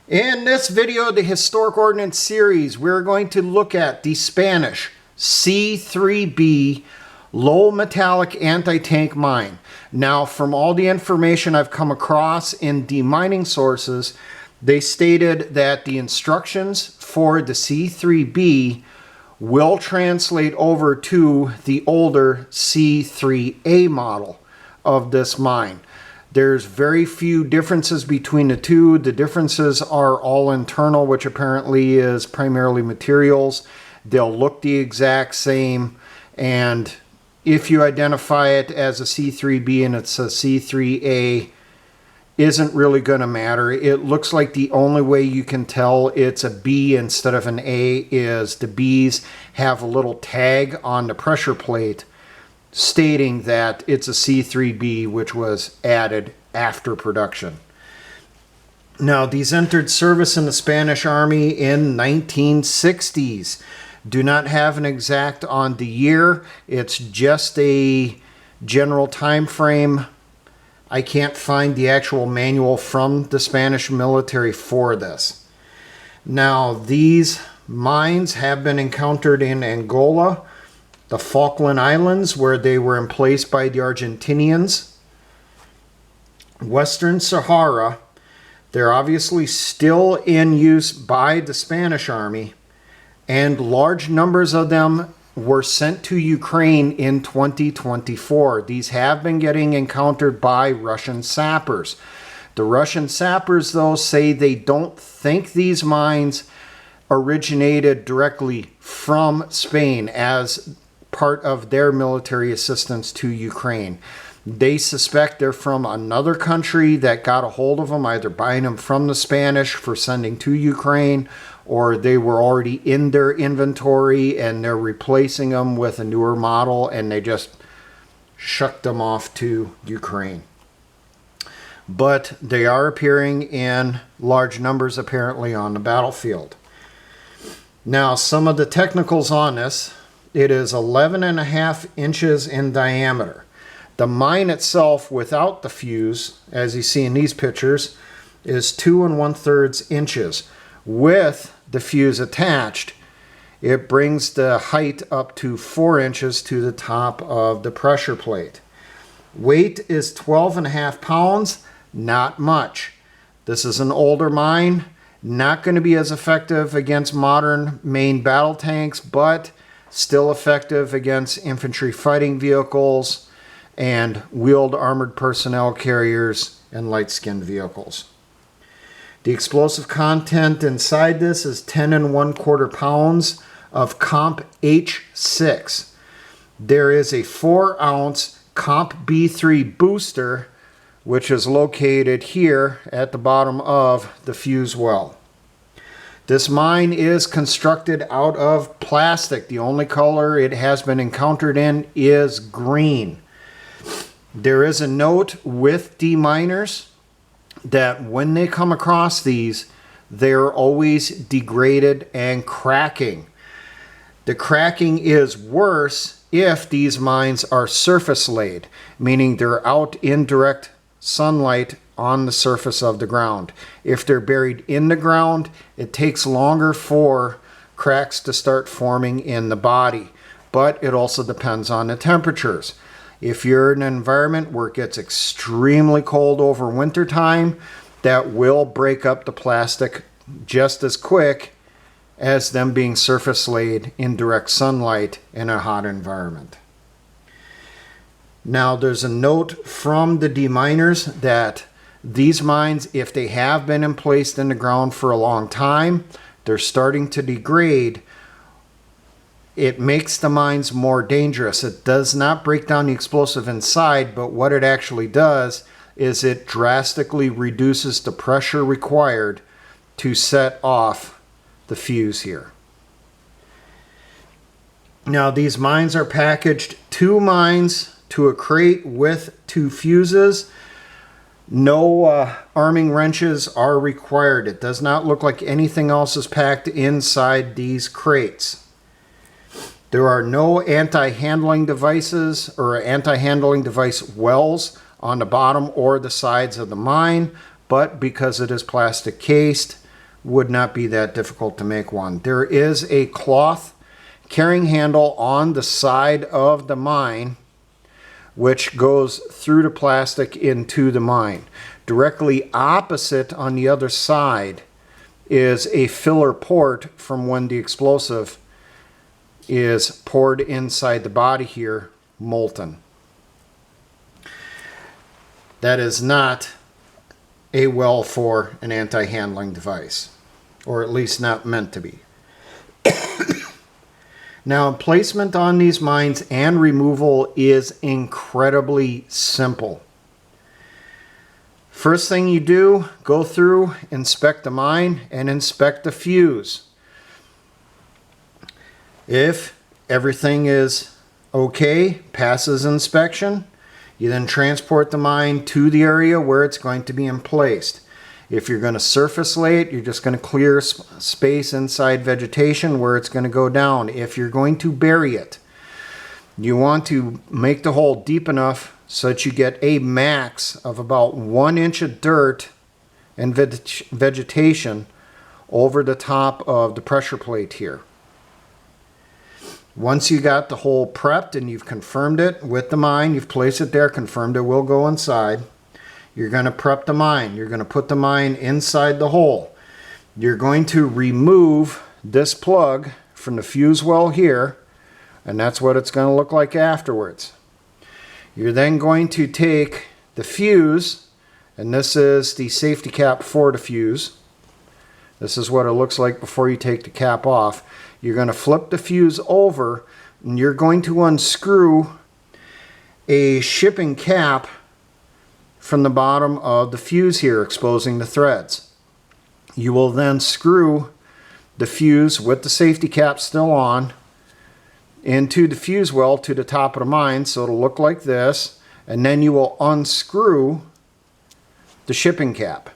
In this video, the Historic Ordnance series, we're going to look at the Spanish C-3-B low metallic anti-tank mine. Now, from all the information I've come across in demining sources, they stated that the instructions for the C-3-B will translate over to the older C-3-A model of this mine. There's very few differences between the two. The differences are all internal, which apparently is primarily materials. They'll look the exact same, and if you identify it as a C-3-B and it's a C-3-A, isn't really going to matter. It looks like the only way you can tell it's a B instead of an A is the B's have a little tag on the pressure plate stating that it's a C-3-B, which was added after production. Now, these entered service in the Spanish Army in 1960s. Do not have an exact on the year. It's just a general time frame. I can't find the actual manual from the Spanish military for this. Now, these mines have been encountered in Angola, the Falkland Islands, where they were emplaced by the Argentinians, Western Sahara. They're obviously still in use by the Spanish Army, and large numbers of them were sent to Ukraine in 2024. These have been getting encountered by Russian sappers. The Russian sappers, though, say they don't think these mines originated directly from Spain as part of their military assistance to Ukraine. They suspect they're from another country that got a hold of them, either buying them from the Spanish for sending to Ukraine, or they were already in their inventory and they're replacing them with a newer model and they just shucked them off to Ukraine. But they are appearing in large numbers apparently on the battlefield. Now, some of the technicals on this: it is 11.5 inches in diameter. The mine itself, without the fuse, as you see in these pictures, is 2 1/3 inches. With the fuse attached, it brings the height up to 4 inches to the top of the pressure plate. Weight is 12.5 pounds, not much. This is an older mine, not going to be as effective against modern main battle tanks, but still effective against infantry fighting vehicles and wheeled armored personnel carriers and light-skinned vehicles. The explosive content inside this is 10 1/4 pounds of Comp H6. There is a 4-ounce Comp B3 booster, which is located here at the bottom of the fuse well. This mine is constructed out of plastic. The only color it has been encountered in is green. There is a note with deminers that when they come across these, they're always degraded and cracking. The cracking is worse if these mines are surface laid, meaning they're out in direct sunlight on the surface of the ground. If they're buried in the ground, it takes longer for cracks to start forming in the body, but it also depends on the temperatures. If you're in an environment where it gets extremely cold over winter time, that will break up the plastic just as quick as them being surface laid in direct sunlight in a hot environment. Now, there's a note from the deminers that these mines, if they have been emplaced in the ground for a long time, they're starting to degrade. It makes the mines more dangerous. It does not break down the explosive inside, but what it actually does is it drastically reduces the pressure required to set off the fuse here. Now, these mines are packaged 2 mines to a crate with 2 fuses. No arming wrenches are required. It does not look like anything else is packed inside these crates. There are no anti-handling devices or anti-handling device wells on the bottom or the sides of the mine, but because it is plastic cased, would not be that difficult to make one. There is a cloth carrying handle on the side of the mine which goes through the plastic into the mine. Directly opposite on the other side is a filler port from when the explosive is poured inside the body here, molten. That is not a well for an anti-handling device, or at least not meant to be. Now, placement on these mines and removal is incredibly simple. First thing you do, go through, inspect the mine, and inspect the fuse. If everything is okay, passes inspection, you then transport the mine to the area where it's going to be emplaced. If you're going to surface lay it, you're just going to clear space inside vegetation where it's going to go down. If you're going to bury it, you want to make the hole deep enough so that you get a max of about 1 inch of dirt and vegetation over the top of the pressure plate here. Once you got the hole prepped and you've confirmed it with the mine, you've placed it there, confirmed it will go inside, you're going to prep the mine. You're going to put the mine inside the hole. You're going to remove this plug from the fuse well here, and that's what it's going to look like afterwards. You're then going to take the fuse, and this is the safety cap for the fuse. This is what it looks like before you take the cap off. You're going to flip the fuse over, and you're going to unscrew a shipping cap from the bottom of the fuse here, exposing the threads. You will then screw the fuse with the safety cap still on into the fuse well to the top of the mine, so it'll look like this, and then you will unscrew the shipping cap.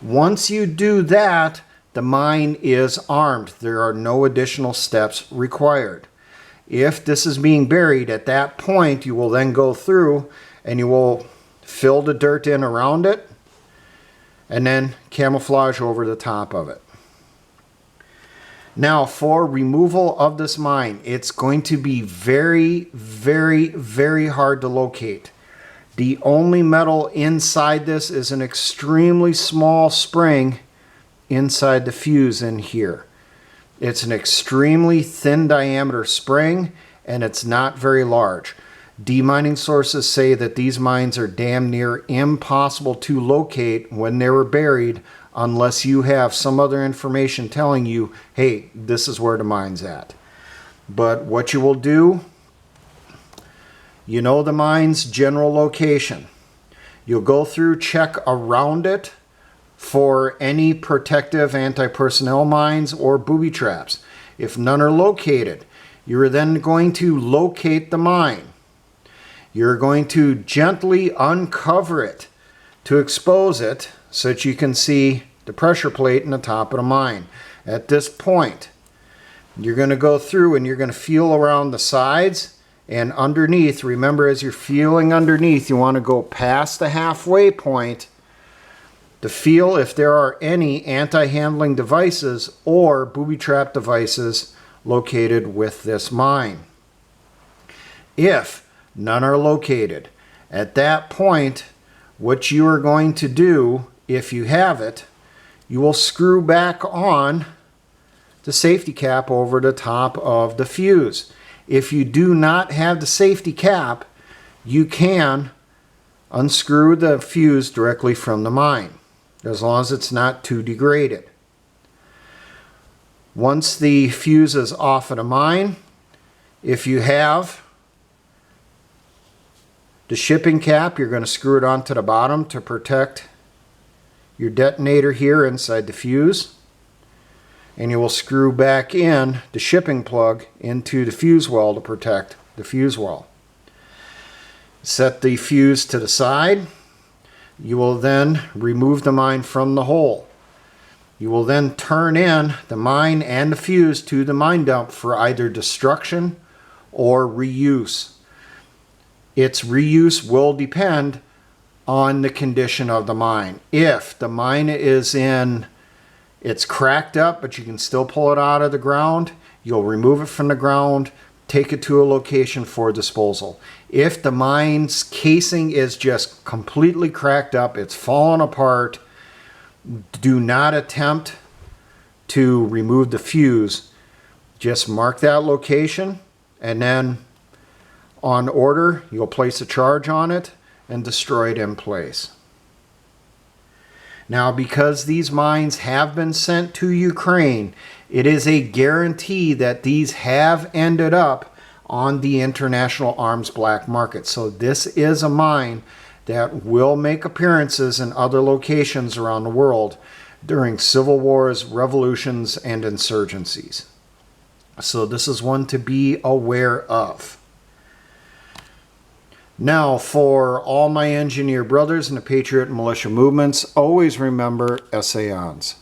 Once you do that, the mine is armed. There are no additional steps required. If this is being buried, at that point you will then go through and you will fill the dirt in around it and then camouflage over the top of it. Now, for removal of this mine, it's going to be very, very, very hard to locate. The only metal inside this is an extremely small spring inside the fuse in here. It's an extremely thin diameter spring, and it's not very large. Demining sources say that these mines are damn near impossible to locate when they were buried unless you have some other information telling you, hey, this is where the mine's at. But what you will do, you know the mine's general location. You'll go through, check around it for any protective anti-personnel mines or booby traps. If none are located, you're then going to locate the mine. You're going to gently uncover it to expose it so that you can see the pressure plate in the top of the mine. At this point, you're going to go through and you're going to feel around the sides and underneath. Remember, as you're feeling underneath, you want to go past the halfway point to feel if there are any anti-handling devices or booby trap devices located with this mine. If none are located, at that point, what you are going to do, if you have it, you will screw back on the safety cap over the top of the fuse. If you do not have the safety cap, you can unscrew the fuse directly from the mine, as long as it's not too degraded. Once the fuse is off of the mine, if you have the shipping cap, you're going to screw it onto the bottom to protect your detonator here inside the fuse. And you will screw back in the shipping plug into the fuse well to protect the fuse well. Set the fuse to the side. You will then remove the mine from the hole. You will then turn in the mine and the fuse to the mine dump for either destruction or reuse. Its reuse will depend on the condition of the mine. If the mine is in It's cracked up, but you can still pull it out of the ground. You'll remove it from the ground, take it to a location for disposal. If the mine's casing is just completely cracked up, it's fallen apart, do not attempt to remove the fuse. Just mark that location, and then on order, you'll place a charge on it and destroy it in place. Now, because these mines have been sent to Ukraine, it is a guarantee that these have ended up on the international arms black market. So this is a mine that will make appearances in other locations around the world during civil wars, revolutions, and insurgencies. So this is one to be aware of. Now, for all my engineer brothers in the Patriot Militia movements, always remember essayons.